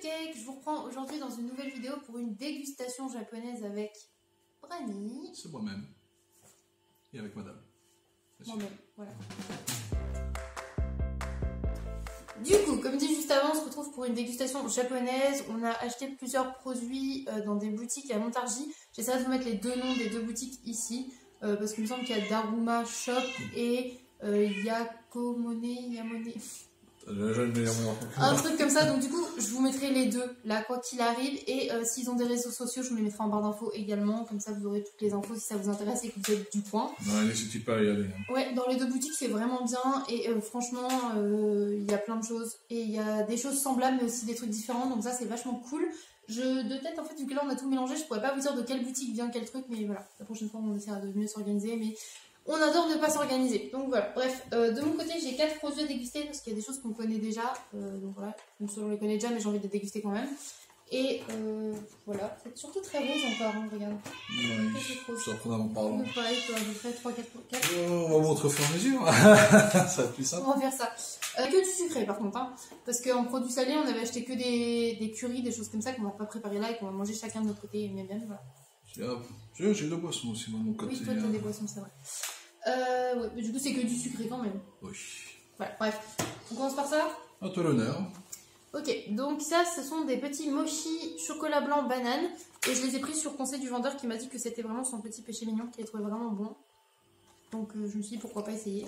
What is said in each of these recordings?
Cake, je vous reprends aujourd'hui dans une nouvelle vidéo pour une dégustation japonaise avec Brani. C'est moi-même. Et avec madame. Moi-même, voilà. Du coup, comme dit juste avant, on se retrouve pour une dégustation japonaise. On a acheté plusieurs produits dans des boutiques à Montargis. J'essaierai de vous mettre les deux noms des deux boutiques ici. Parce qu'il me semble qu'il y a Daruma Shop et Yamone. Un truc comme ça, donc du coup je vous mettrai les deux là quoi qu'il arrive, et s'ils ont des réseaux sociaux je vous les mettrai en barre d'infos également, comme ça vous aurez toutes les infos si ça vous intéresse et que vous êtes du coin. Non, n'hésitez pas à y aller. Ouais, dans les deux boutiques c'est vraiment bien, et franchement il y a plein de choses, et il y a des choses semblables mais aussi des trucs différents, donc ça c'est vachement cool. De tête en fait, vu que là on a tout mélangé, je pourrais pas vous dire de quelle boutique vient quel truc, mais voilà, la prochaine fois on essaiera de mieux s'organiser, mais on adore ne pas s'organiser. Donc voilà, bref, de mon côté j'ai 4 produits à déguster parce qu'il y a des choses qu'on connaît déjà, donc voilà, même si on les connaît déjà, mais j'ai envie de les déguster quand même. Et voilà, c'est surtout très rose encore, hein, regarde. Oui, je reprends avant pardon. Donc pareil, tu vas faire 3-4. On va montrer au fur et à mesure. Ça va être plus simple. On va faire ça. Que du sucré par contre, hein, parce qu'en produits salés on avait acheté que des currys, des choses comme ça qu'on va pas préparer là et qu'on va manger chacun de notre côté, mais bien voilà. J'ai de la boisson aussi, moi, de mon côté. Oui, toi t'as des boissons, c'est vrai. Ouais, mais du coup c'est que du sucré quand même. Oui. Voilà, bref. On commence par ça? À toi l'honneur. Ok, donc ça ce sont des petits mochi chocolat blanc banane, et je les ai pris sur conseil du vendeur qui m'a dit que c'était vraiment son petit péché mignon, qu'il les trouvait vraiment bon. Donc je me suis dit pourquoi pas essayer.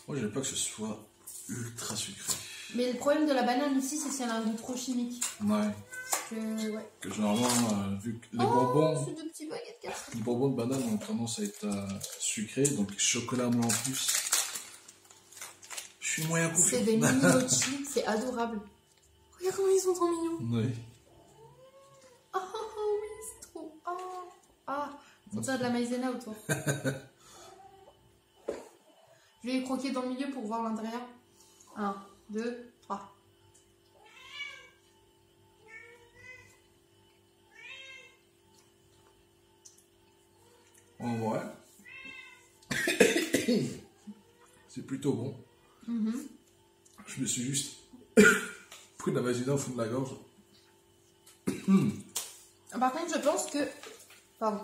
Moi j'aime pas que ce soit ultra sucré. Mais le problème de la banane ici c'est si elle a un goût trop chimique. Ouais. Ouais. Que généralement, vu que les bonbons, c'est deux petits baguettes cassées. les bonbons de banane ont tendance à être sucrés, donc chocolat blanc en plus. Je suis moyen confiant. C'est des mini mochi, c'est adorable. Regarde comment ils sont trop mignons. Oui. Oh oui, c'est trop. Ça a de la maïzena autour. Je vais les croquer dans le milieu pour voir l'intérieur. 1, 2, 3. En vrai, c'est plutôt bon. Je me suis juste pris de la maïzena au fond de la gorge. Par contre, je pense que... Pardon.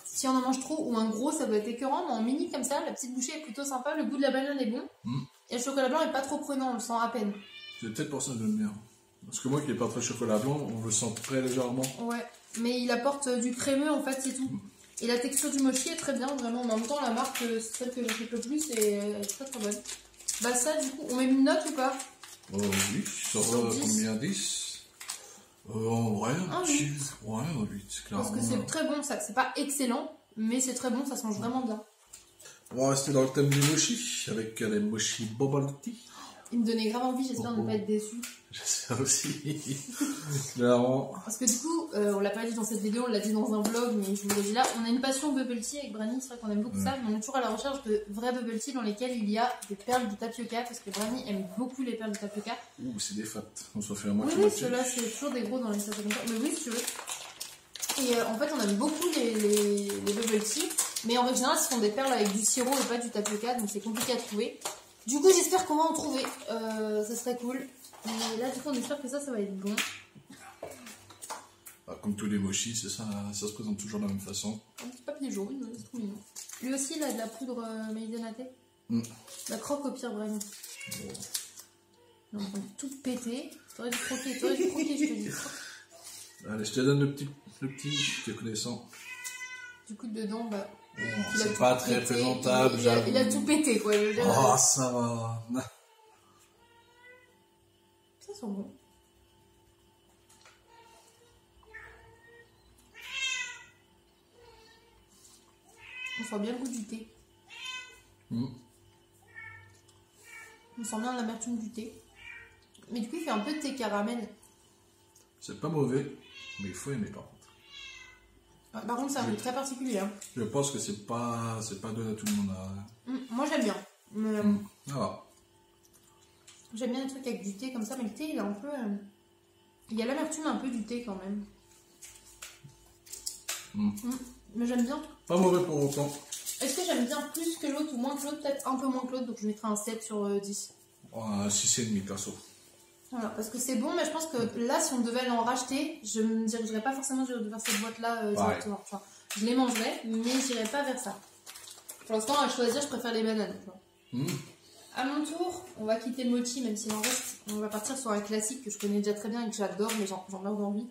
Si on en mange trop ou un gros, ça doit être écœurant, mais en mini comme ça, la petite bouchée est plutôt sympa, le goût de la banane est bon, et le chocolat blanc est pas trop prenant, on le sent à peine. C'est peut-être pour ça que j'aime bien. Parce que moi qui n'ai pas très chocolat blanc, on le sent très légèrement. Ouais, mais il apporte du crémeux en fait, c'est tout. Et la texture du mochi est très bien, vraiment. En même temps, la marque, c'est celle que j'achète le plus et elle est très très bonne. Bah ça, du coup, on met une note ou pas? Oui, sur combien? 10 en vrai, un 8. Ouais, 8, clairement. Parce que c'est très bon, ça. C'est pas excellent, mais c'est très bon, ça se mange vraiment bien. On va rester dans le thème du mochi, avec les mochi bubble tea. Il me donnait grave envie, j'espère ne pas être déçu. J'espère aussi. Clairement. Parce que du coup, on l'a pas dit dans cette vidéo, on l'a dit dans un vlog, mais je vous l'ai dit là, on a une passion bubble tea avec Brani, c'est vrai qu'on aime beaucoup ça, mais on est toujours à la recherche de vrais bubble tea dans lesquels il y a des perles de tapioca, parce que Brani aime beaucoup les perles de tapioca. Ouh, c'est des fats. On se fait à moitié. Oui, ceux-là, c'est toujours des gros dans les sacs comme ça, mais oui, si tu veux. Et en fait, on aime beaucoup les bubble tea, mais en général, ce sont des perles avec du sirop et pas du tapioca, donc c'est compliqué à trouver. Du coup, j'espère qu'on va en trouver, ça serait cool. Et là, du coup, on espère que ça va être bon. Ah, comme tous les mochis, c'est ça, ça se présente toujours de la même façon. Un petit papier jaune, c'est trop mignon. Lui aussi, il a de la poudre maïzena. La croque au pire, vraiment. Donc, tout pété. T'aurais dû croquer, je te dis. Allez, je te donne le petit, je te connaissant. Du coup, dedans, bah. C'est pas très présentable, j'avoue. Il a tout pété, quoi. Je veux dire, oh, ça va. Ça sent bon. On sent bien le goût du thé. On sent bien l'amertume du thé. Mais du coup, il fait un peu de thé caramel. C'est pas mauvais, mais il faut aimer par contre. Par contre, c'est un goût très particulier. Hein. Je pense que c'est pas donné à tout le monde. Moi, j'aime bien. Voilà. J'aime bien les trucs avec du thé comme ça, mais le thé, il est un peu... Il y a l'amertume un peu du thé quand même. Mais j'aime bien. Pas mauvais pour autant. Est-ce que j'aime bien plus que l'autre ou moins que l'autre? Peut-être un peu moins que l'autre, donc je mettrai un 7 sur 10. 6,5 perso. Voilà, parce que c'est bon, mais je pense que là, si on devait en racheter, je me dirigerais pas forcément vers cette boîte-là directement. Enfin, je les mangerais, mais j'irais pas vers ça. Pour l'instant, à choisir, je préfère les bananes. À mon tour, on va quitter le mochi, même s'il en reste. On va partir sur un classique que je connais déjà très bien et que j'adore, mais j'en meurs d'envie.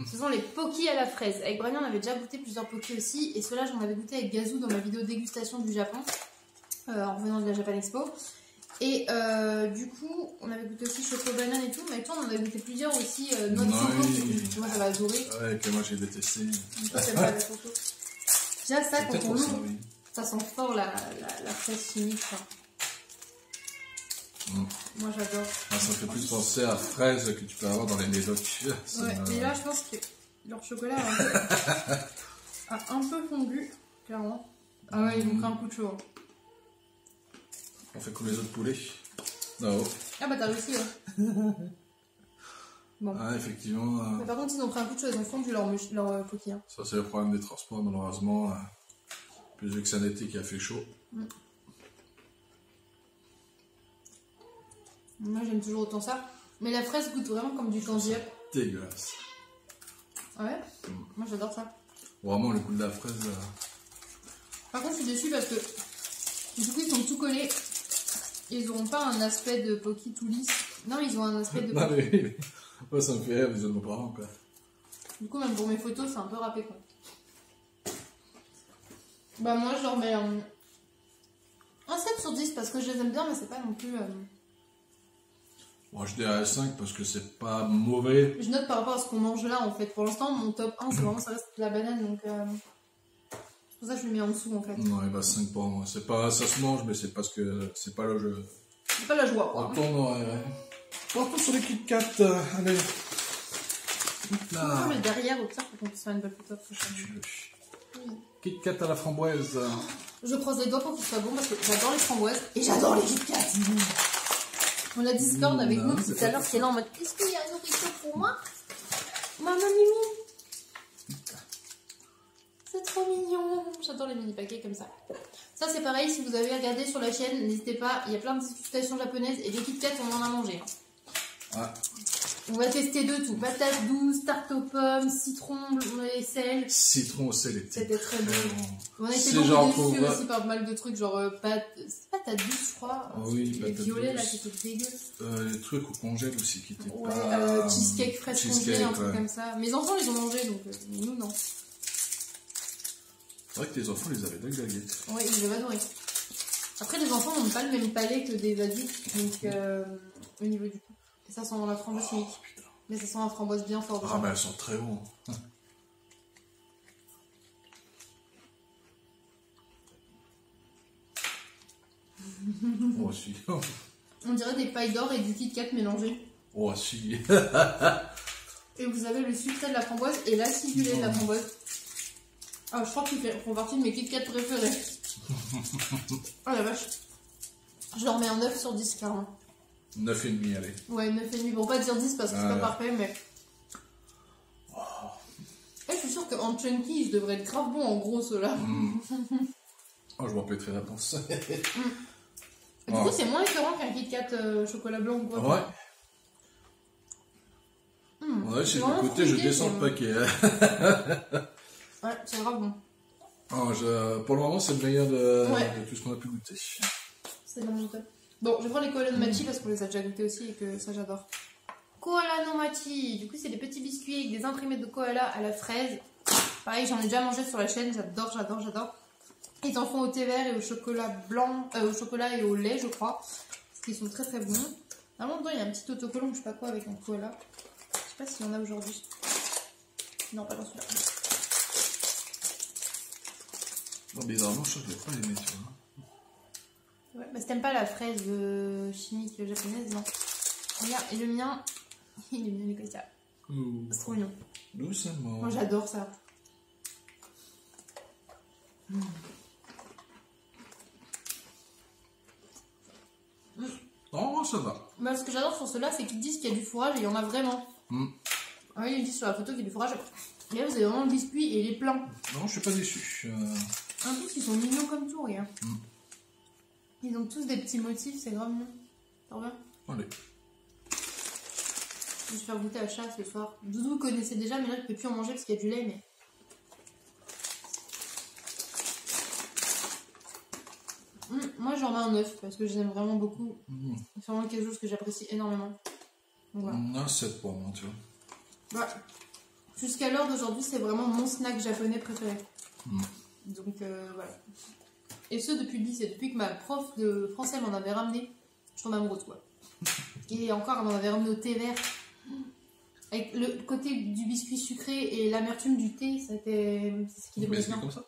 Ce sont les Pocky à la fraise. Avec Brian, on avait déjà goûté plusieurs Pocky aussi, et ceux-là, j'en avais goûté avec Gazou dans ma vidéo dégustation du Japon, en revenant de la Japan Expo. Et du coup, on avait goûté aussi choco banane et tout, mais avec toi, on en avait goûté plusieurs aussi. Noix de coco, que moi j'avais adoré. Ouais, que moi j'ai détesté. Toi, t'aimes pas la coco. Déjà, ça, quand on l'ouvre, ça sent fort la fraise chimique. Moi j'adore. Ça me fait plus penser à fraise que tu peux avoir dans les médocs. Ouais, et là, je pense que leur chocolat a un peu fondu, clairement. Ah ouais, ils ont pris un coup de chaud. On fait comme les autres poulets. Non. Ah bah t'as réussi, ouais. Bon. Ah, effectivement. Mais par contre, ils ont pris un coup de chaud, ils ont fondu leur Pocky. Hein. Ça, c'est le problème des transports, malheureusement. Plus vu que c'est un été qui a fait chaud. Moi, j'aime toujours autant ça. Mais la fraise goûte vraiment comme du candy up. Dégueulasse. Ah ouais. Moi, j'adore ça. Vraiment, le goût de la fraise. Par contre, je suis déçue parce que du coup, ils sont tout collés. Ils n'auront pas un aspect de Pocky tout lisse. Non, ils ont un aspect de Non, mais moi, ça me fait rire, les autres parents, quoi. Du coup, même pour mes photos, c'est un peu râpé, quoi. Bah, moi, je leur mets un 7 sur 10 parce que je les aime bien, mais c'est pas non plus. Moi, je dirais 5 parce que c'est pas mauvais. Je note par rapport à ce qu'on mange là, en fait. Pour l'instant, mon top 1, c'est vraiment ça reste la banane, donc. C'est pour ça que je le mets en dessous, en fait. Non, il va 5 pour moi. C'est pas, ça se mange, mais c'est parce que c'est pas le jeu. C'est pas la joie, quoi. On retourne sur les Kit Kat. Allez. On va mettre derrière au pire pour qu'on puisse faire une belle photo. Kit Kat à la framboise. Je croise les doigts pour qu'il soit bon parce que j'adore les framboises et j'adore les Kit Kat. On a Discord avec nous tout à l'heure qui est là en mode est-ce qu'il y a une nourriture pour moi? Maman Mimi. C'est trop mignon. J'adore les mini paquets comme ça. Ça c'est pareil, si vous avez regardé sur la chaîne, n'hésitez pas, il y a plein de dégustations japonaises et les Kit Kat on en a mangé. Ah. On va tester de tout. Patate douce, tarte aux pommes, citron et sel. Citron au sel était C'était très bon. On a été C'est beaucoup genre déçus pour- aussi par mal de trucs, genre patate douce, je crois. Ah oui, les patate violets là douce. qui étaient dégueux. Les trucs au congèle aussi qui étaient Ouais, pas... cheesecake fraise congelée, un truc ouais. comme ça. Mes enfants ils ont mangé donc nous non. C'est vrai que tes enfants les avaient dingues. Ouais, ils avaient adoré. Après, les enfants n'ont pas le même palais que des adultes, donc au niveau du coup. Et ça sent la framboise chimique. Mais ça sent la framboise bien fort. Ah bah elles sont très bons. Oh si. On dirait des pailles d'or et du Kit Kat mélangés. Oh si. Et vous avez le sucré de la framboise et l'acidulé de la framboise. Ah, je crois qu'ils font partie de mes Kit Kat préférés. Oh la vache. Je leur mets un 9 sur 10 clairement. 9,5 allez. Ouais, 9,5. Bon, pas dire 10 parce que c'est pas parfait, mais. Et je suis sûre qu'en chunky, je devrais être grave bon en gros ceux-là. Oh, je m'en pèterai la panse. Du coup, c'est moins écœurant qu'un Kit Kat chocolat blanc ou quoi. Ouais. Ouais, c'est le côté, je descends le paquet. Ouais, c'est grave bon. Oh, pour le moment, c'est le meilleur de tout ce qu'on a pu goûter. C'est dans mon top. Bon, je prends les koala no machi parce qu'on les a déjà goûtés aussi et que ça j'adore. Koala no machi, du coup c'est des petits biscuits avec des imprimés de koala à la fraise. Pareil, j'en ai déjà mangé sur la chaîne, j'adore. Ils en font au thé vert et au chocolat blanc, au chocolat et au lait je crois. Parce qu'ils sont très très bons. Normalement dedans il y a un petit autocollant, je sais pas quoi avec un koala. Je sais pas s'il y en a aujourd'hui. Non, pas dans celui-là. Non, bizarrement, je ne vais pas les mettre. Ouais, bah si t'aimes pas la fraise chimique japonaise, non. Regarde, et le mien, il est mignon comme ça. C'est trop mignon. Doucement. Moi j'adore ça. Oh, ça va. Bah, ce que j'adore sur ceux-là, c'est qu'ils disent qu'il y a du fourrage et il y en a vraiment. Ah oui, ils disent sur la photo qu'il y a du fourrage. Et là, vous avez vraiment le biscuit et il est plein. Non, je suis pas déçu. En plus, ils sont mignons comme tout, regarde. Ils ont tous des petits motifs, c'est grave mignon. T'en reviens? Allez. Je vais faire goûter à chat ce soir. Doudou connaissait déjà, mais là il ne peut plus en manger parce qu'il y a du lait. Mais... moi j'en mets un 9 parce que je les aime vraiment beaucoup. C'est vraiment quelque chose que j'apprécie énormément. Donc, voilà. Un 7 pour moi, tu vois. Ouais. Jusqu'à l'heure d'aujourd'hui, c'est vraiment mon snack japonais préféré. Donc voilà. Et ce depuis le lycée, depuis que ma prof de français m'en avait ramené, je tombe amoureuse quoi. Et encore, elle m'en avait ramené au thé vert. Avec le côté du biscuit sucré et l'amertume du thé, c'était ce qui déplaisait. Comme ça?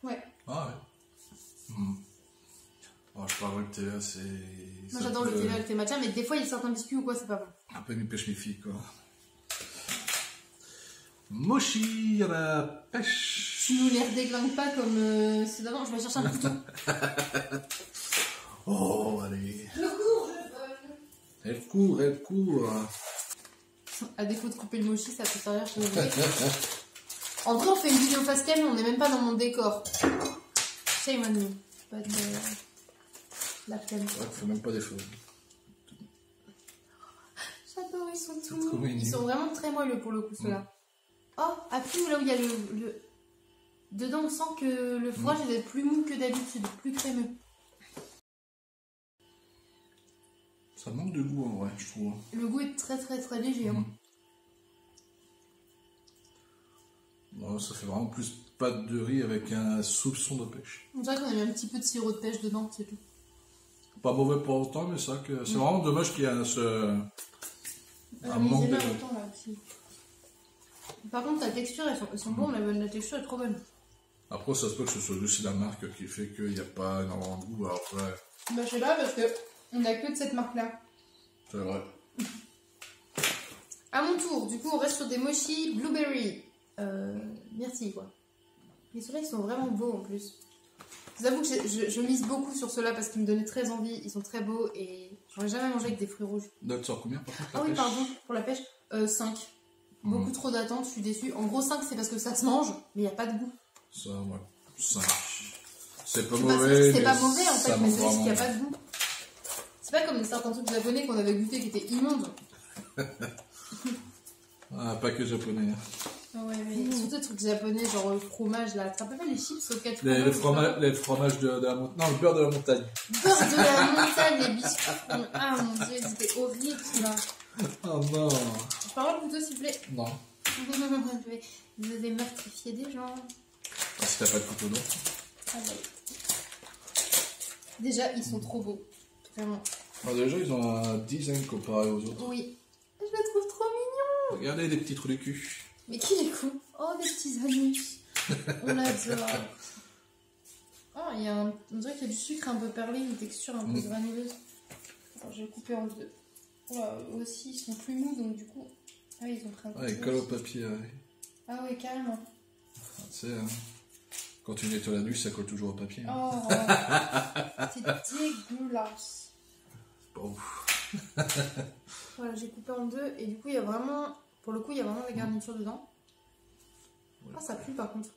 Ouais. Ah ouais. Oh, je parle le thé vert, c'est. Moi j'adore le thé vert, le thé matcha, mais des fois il y a certains biscuits ou quoi, c'est pas bon. Un peu une pêche mi-fille quoi. Mochi à la pêche. Tu nous les redéglingues pas comme c'est d'avant, je vais chercher un couteau. Oh, allez. Le cours, Elle court. À défaut de couper le mochi, ça peut servir chez les En vrai, on fait une vidéo face cam, on n'est même pas dans mon décor. Shame on me. Pas de... la flemme. Ouais, faut même pas des choses. J'adore, ils sont tout mous. Ils sont vraiment très moelleux pour le coup, ceux-là. Oh, appuie là où il y a le... Dedans, on sent que le fromage est plus mou que d'habitude, plus crémeux. Ça manque de goût en vrai, je trouve. Le goût est très très très léger. Non, ça fait vraiment plus pâte de riz avec un soupçon de pêche. On dirait qu'on a mis un petit peu de sirop de pêche dedans, c'est tout. Pas mauvais pour autant, mais c'est vrai que c'est vraiment dommage qu'il y ait un manque de... Là, aussi. Par contre, la texture, elles sont bonnes, la texture est trop bonne. Après, ça se peut que ce soit juste la marque qui fait qu'il n'y a pas énormément de goût. Alors, après... Bah, je sais pas, parce que on a que de cette marque-là. C'est vrai. À mon tour, du coup, on reste sur des mochi blueberry. Myrtille, quoi. Les ceux-là, ils sont vraiment beaux en plus. Je vous avoue que je mise beaucoup sur ceux-là parce qu'ils me donnaient très envie. Ils sont très beaux et j'aurais jamais mangé avec des fruits rouges. Note sur combien par contre? Ah oui, pardon, pour la pêche, 5. Beaucoup trop d'attente, je suis déçue. En gros, 5, c'est parce que ça se mange, mais il n'y a pas de goût. Ça, ouais. 5. C'est pas mauvais. C'est pas mauvais en fait, mais c'est juste qu'il n'y a mal. pas de goût. C'est pas comme certains trucs japonais qu'on avait goûté qui étaient immondes. Ah, pas que japonais. Ah ouais, mais surtout des trucs japonais, genre le fromage là. Tu te rappelles pas les chips au ketchup? Les fromages de la montagne. Non, le beurre de la montagne. Beurre de la montagne, les biscuits. Ah mon dieu, c'était horrible là. Oh non. Je peux avoir le couteau s'il vous plaît? Non. Vous avez meurtrifié des gens. Ah, si t'as pas de couteau, non. Ah ouais. Déjà, ils sont trop beaux. Vraiment. Alors déjà, ils ont un design comparé aux autres. Oui. Je le trouve trop mignon. Regardez les petits trous de cul. Mais qui les coupe? Oh, des petits anus. On l'adore. Oh, il y a un... On dirait qu'il y a du sucre un peu perlé, une texture un peu granuleuse. Alors, je vais couper en deux. Oh, eux aussi, ils sont plus mous, donc du coup... Ah, ils ont pris un peu. Ah, ils collent au papier. Ouais. Ah oui, carrément. Tu sais, hein, quand tu nettoies la nuit, ça colle toujours au papier. Hein. Oh, c'est dégueulasse. C'est pas ouf. Voilà, j'ai coupé en deux et du coup, il y a vraiment... Pour le coup, il y a vraiment la garniture dedans. Ouais. Ah, ça pue par contre.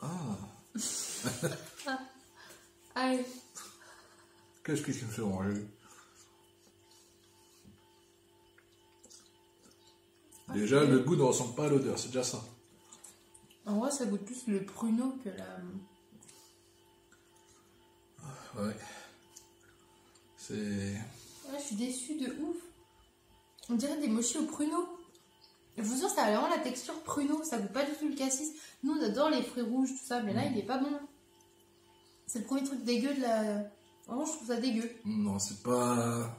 Ah. Allez. Qu'est-ce que tu me fais manger? Déjà, le goût ne ressemble pas à l'odeur, c'est déjà ça. En vrai, ça goûte plus le pruneau que la... Ouais. C'est... Ouais, je suis déçue de ouf. On dirait des mochis au pruneau. Je vous jure, ça a vraiment la texture pruneau. Ça goûte pas du tout le cassis. Nous, on adore les fruits rouges, tout ça. Mais là, il est pas bon. C'est le premier truc dégueu de la... Vraiment, je trouve ça dégueu. Non, c'est pas...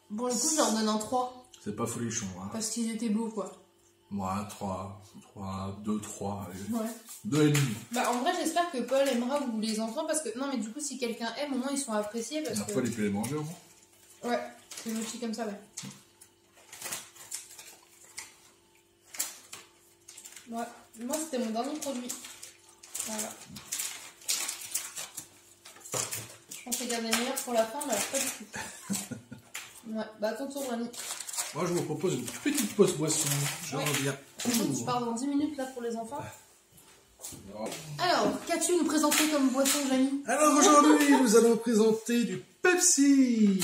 Bon, le coup, je leur donne un 3. C'est pas folichon. Hein. Parce qu'ils étaient beaux, quoi. Moi, 3, 2, 3. Ouais. 2,5. Bah, en vrai, j'espère que Paul aimera ou les enfants. Parce que... Non, mais du coup, si quelqu'un aime, au moins, ils sont appréciés. Parce que... Paul, il peut les manger, au moins. Ouais. C'est mochi comme ça, ouais. Ouais, moi c'était mon dernier produit. Voilà. Je pensais garder le meilleur pour la fin, mais alors pas du tout. Ouais, bah à ton tour, Rani. Moi je vous propose une petite pause boisson. Je reviens. Tu pars dans 10 minutes là pour les enfants. Alors, qu'as-tu nous présenter comme boisson, Jamy? Alors aujourd'hui, nous allons présenter du Pepsi.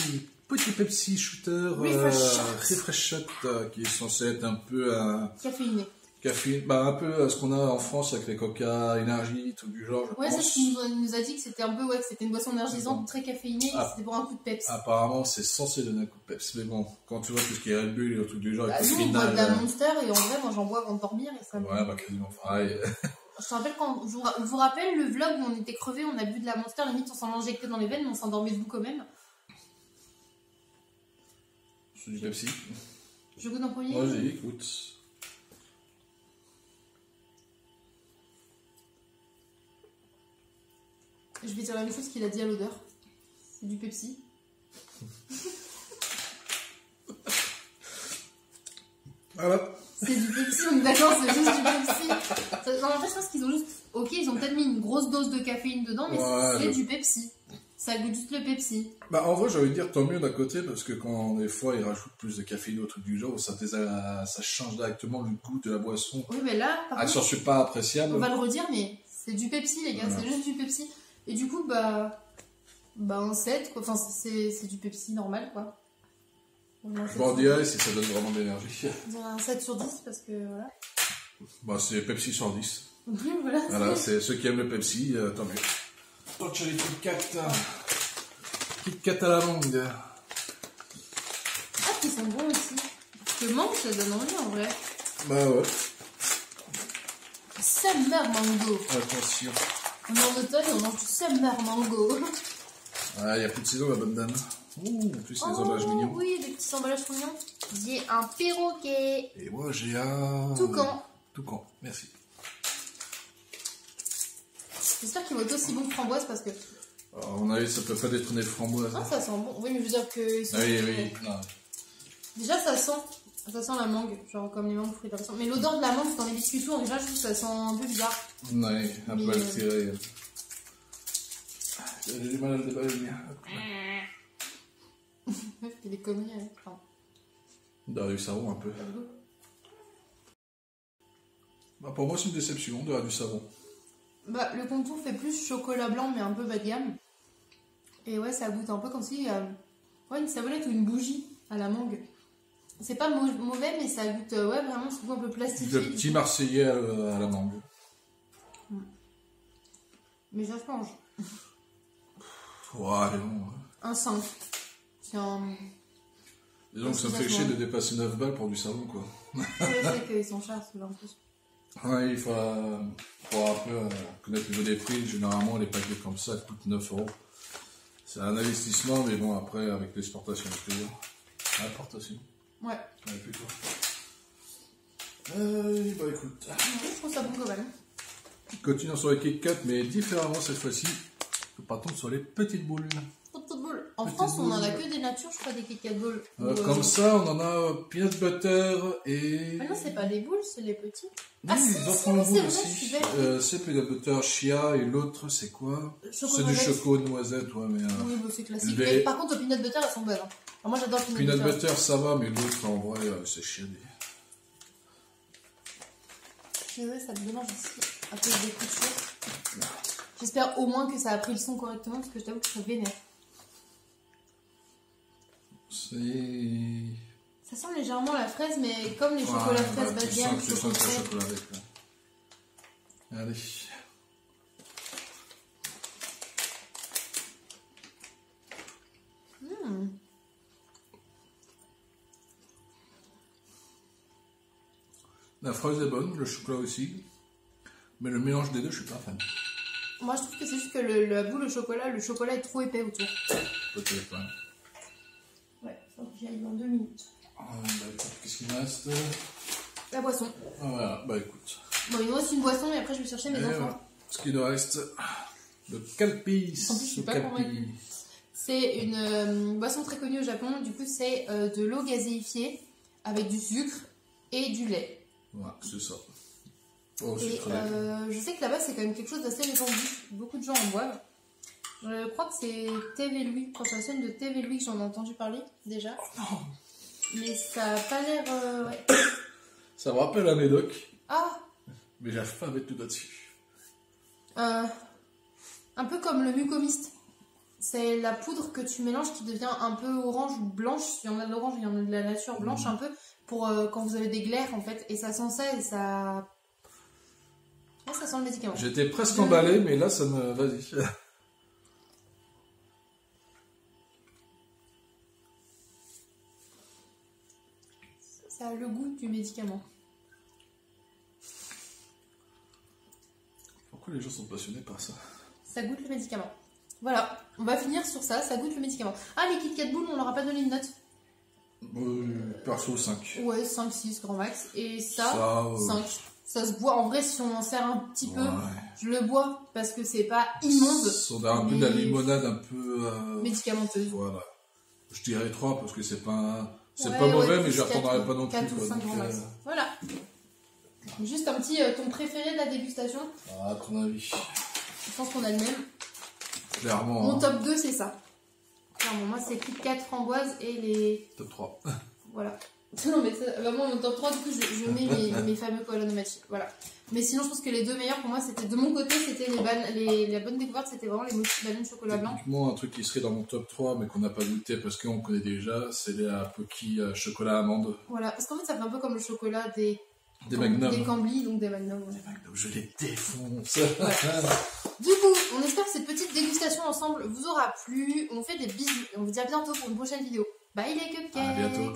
petit Pepsi Shooter Refresh Shot qui est censé être un peu caféiné. Caféine, un peu ce qu'on a en France avec les Coca, Énergie, tout du genre. Ouais, c'est ce qu'il nous a dit que c'était un peu, que c'était une boisson énergisante très caféinée, et c'était pour un coup de peps. Apparemment, c'est censé donner un coup de peps, mais bon, quand tu vois tout ce qui est Red Bull et tout du genre, nous, on boit de la Monster, et en vrai, moi j'en bois avant de dormir, et ça me... Ouais, quasiment pareil. Je te rappelle je vous rappelle le vlog où on était crevés, on a bu de la Monster, limite on s'en injectait dans les veines, mais on s'endormait debout quand même. C'est du Pepsi. Je goûte en premier. Vas-y, écoute. Je vais dire la même chose qu'il a dit à l'odeur. C'est du Pepsi. Voilà. C'est du Pepsi, on est d'accord, c'est juste du Pepsi. Non, en fait, je pense qu'ils ont juste... Ok, ils ont peut-être mis une grosse dose de caféine dedans, mais c'est du Pepsi. Ça goûte juste le Pepsi. En vrai, j'ai envie de dire tant mieux d'un côté, parce que quand des fois ils rajoutent plus de caféine ou truc du genre, ça change directement le goût de la boisson. Oui, mais là, par contre, je suis pas appréciable. On va le redire, mais c'est du Pepsi, les gars, c'est juste du Pepsi. Et du coup, un 7, quoi. Enfin, c'est du Pepsi normal, quoi. On dirait si ça donne vraiment de l'énergie. On dirait un 7 sur 10, parce que voilà. C'est Pepsi sur 10. Voilà, c'est ceux qui aiment le Pepsi, tant mieux. Toi, tu as les Kit Kat. Kit Kat à la mangue. Ah, qui sont bons aussi. Le mangue, ça donne envie en vrai. Ouais. Summer mango. Attention. On est en automne et on mange du summer mango. Il n'y a plus de saison, la bonne dame. Ouh, en plus, les emballages mignons. Oui, des petits emballages mignons. J'ai un perroquet. Et moi, j'ai un... Toucan, merci. J'espère qu'il va être aussi bon que framboise parce que... À mon avis, ça peut pas détrôner le framboise. Ah, ça sent bon. Oui, mais je veux dire que... Oui. Non. Déjà, ça sent la mangue. Genre comme les mangues fruits de la Mais l'odeur de la mangue dans les biscuits tout, déjà, je trouve que ça sent un peu bizarre. Ouais, un peu altéré. J'ai du mal à le déballer, Il fait des conneries avec. Du savon un peu. Pour moi, c'est une déception, du savon. Le contour fait plus chocolat blanc, mais un peu bas de gamme. Et ouais, ça goûte un peu comme si... une savonnette ou une bougie à la mangue. C'est pas mauvais, mais ça goûte vraiment ce goût un peu plastifié. Le petit Marseillais à la mangue. Mais ça se mange. Ouais, non. Un 5. C'est un... Disons que ça me fait chier de dépasser 9 balles pour du savon, quoi. Ouais, c'est qu'ils sont chers, ceux-là, en plus. Ouais, il faut un peu connaître le niveau des prix. Généralement, les paquets comme ça coûtent 9 €. C'est un investissement, mais bon, après, avec l'exportation, l'importation. Ouais. Plutôt. Écoute. Je trouve ça bon quand même. Continuons sur les Kit Kat, mais différemment cette fois-ci. Nous partons sur les petites boules. En France, on en a que des natures, je crois, des Kit Kat Balls. Comme ça, on en a peanut butter et... Ah non, c'est pas des boules, c'est les petits. Oui, ils en font une boule aussi. C'est peanut butter chia et l'autre, c'est quoi? C'est du choco noisette, mais... Oui, c'est classique. Mais par contre, au peanut butter, elles sont bonnes. Alors, moi, j'adore le peanut butter. Ça va, mais l'autre, en vrai, c'est chiadé. Je suis désolée, ça me démange ici, à cause des coutures. J'espère au moins que ça a pris le son correctement, parce que je t'avoue que je serais vénère. Ça sent légèrement la fraise, mais comme les chocolats fraises bas de gamme, chocolat avec. Allez. La fraise est bonne, le chocolat aussi. Mais le mélange des deux, je suis pas fan. Moi, je trouve que c'est juste que la boule au chocolat, le chocolat est trop épais autour. Peut-être, ouais. Ouais, faut que j'y aille dans 2 minutes. Qu'est-ce qu'il me reste? La boisson. Voilà, écoute. Bon, il nous reste une boisson et après je vais chercher mes enfants. Voilà. Ce qu'il nous reste, le Calpis. En plus, je suis pas convaincue. C'est une boisson très connue au Japon. Du coup, c'est de l'eau gazéifiée avec du sucre et du lait. Ouais, c'est ça. Je sais que là-bas, c'est quand même quelque chose d'assez répandu. Beaucoup de gens en boivent. Je crois que c'est TV Louis, quand c'est la scène de TV Louis que j'en ai entendu parler déjà. Oh non. Mais ça a pas l'air. Ouais. Ça me rappelle un médoc. Ah. Mais j'arrive pas à mettre tout là-dessus. Un peu comme le mucomiste. C'est la poudre que tu mélanges qui devient un peu orange ou blanche. Il y en a de l'orange, il y en a de la nature blanche un peu. Pour quand vous avez des glaires en fait. Et ça sent ça et ça... Là, ça sent le médicament. J'étais presque emballé, mais là, ça me... Vas-y. Ça a le goût du médicament. Pourquoi les gens sont passionnés par ça? Ça goûte le médicament. Voilà, on va finir sur ça, ça goûte le médicament. Ah, les Kit Kat Boules, on leur a pas donné une note. Perso, 5. Ouais, 5, 6, grand max. Et ça 5. Ça se boit. En vrai, si on en sert un petit peu, je le bois parce que c'est pas immonde. On a un peu de la limonade un peu... médicamenteuse. Voilà. Je dirais 3 parce que c'est pas... C'est pas mauvais, mais je ne reprendrai pas non plus. 4 ou 5 grand max. Voilà. Juste un petit... ton préféré de la dégustation? À ton avis? Je pense qu'on a le même. Clairement. Mon top 2, c'est ça. Clairement, moi, c'est Kit Kat framboise et les... Top 3. Voilà. Non, mais ça, vraiment, mon top 3, du coup, je mets mes fameux Koala no Mochi. Voilà. Mais sinon, je pense que les deux meilleurs, pour moi, c'était... De mon côté, c'était la bonne découverte, c'était vraiment les mochi bananes chocolat blanc. Typiquement, un truc qui serait dans mon top 3, mais qu'on n'a pas goûté parce qu'on connaît déjà, c'est les Pocky chocolat amande. Voilà. Parce qu'en fait, ça fait un peu comme le chocolat des Magnum. Des Cambly, donc des Magnum. Ouais. Des Magnum, je les défonce. Voilà. Du coup, on espère que cette petite dégustation ensemble vous aura plu. On fait des bisous et on vous dit à bientôt pour une prochaine vidéo. Bye les cupcakes! À bientôt.